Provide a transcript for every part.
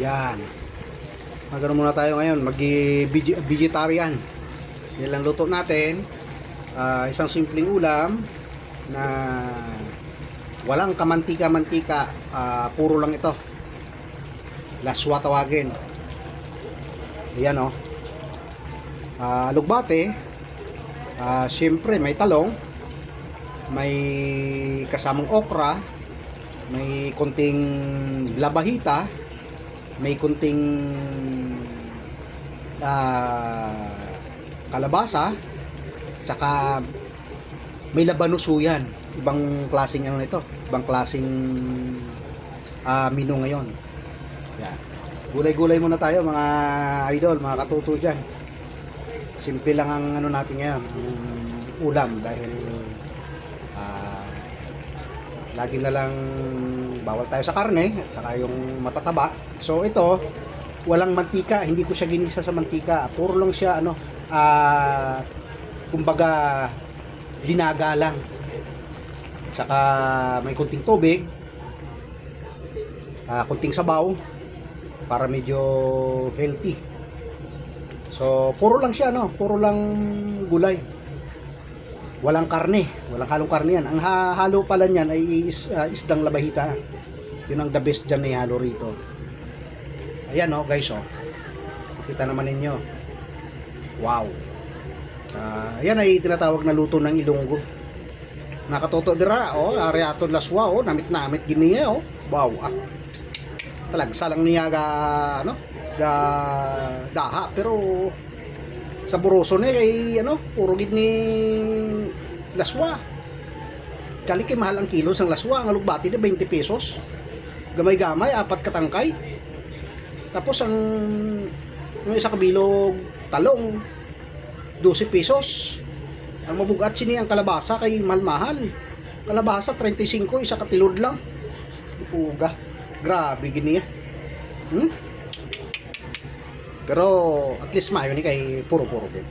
Yan. Magano muna tayo ngayon, vegetarian. Yan lang luto natin. Isang simpleng ulam na walang kamantika-mantika, puro lang ito. Laswa tawagin. Ayan o. Alugbate. Siyempre may talong, may kasamang okra, may konting labahita, may konting kalabasa, tsaka may labanuso yan. Ibang klaseng ano nito, ibang klaseng menu ngayon. Yan. Gulay-gulay muna tayo mga idol, mga katuto dyan. Simple lang ang ano natin ngayon, ulam, dahil lagi na lang bawal tayo sa karne at saka yung matataba. So ito, walang mantika, hindi ko siya ginisa sa mantika. Puro lang siya ano, kumbaga linaga lang. Saka may kunting tubig, kunting sabaw para medyo healthy. So puro lang siya no, puro lang gulay. Walang karne, walang halong karne yan. Ang halo pala niyan ay isdang labahita. Yun ang the best dyan na ihalo rito. Ayan o guys o. Kita naman ninyo. Wow. Ayan ay tinatawag na luto ng Ilonggo. Nakatoto dira o. Ariato laswa o. Namit-namit giniya o. Wow. Talagsa lang niya ano, daha. Pero sa buroso na ay ano, puro gid ni laswa. Kali kay mahal ang kilo sang laswa. Ang alugbati na 20 pesos. Gamay-gamay, 4 katangkay. Tapos ang isa kabilog talong 12 pesos. Ang mabugat sini ang kalabasa kay mahal-mahal. Kalabasa 35, isa katilod lang. Puga. Grabe gini. Pero at least mayo ni kay puro-puro din.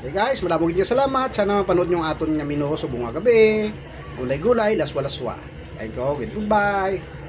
Okay guys, maraming salamat. Sana mapanood nyo ang aton nga menu sa bunga gabi. Gulay-gulay, laswa-laswa. Thank you. Goodbye.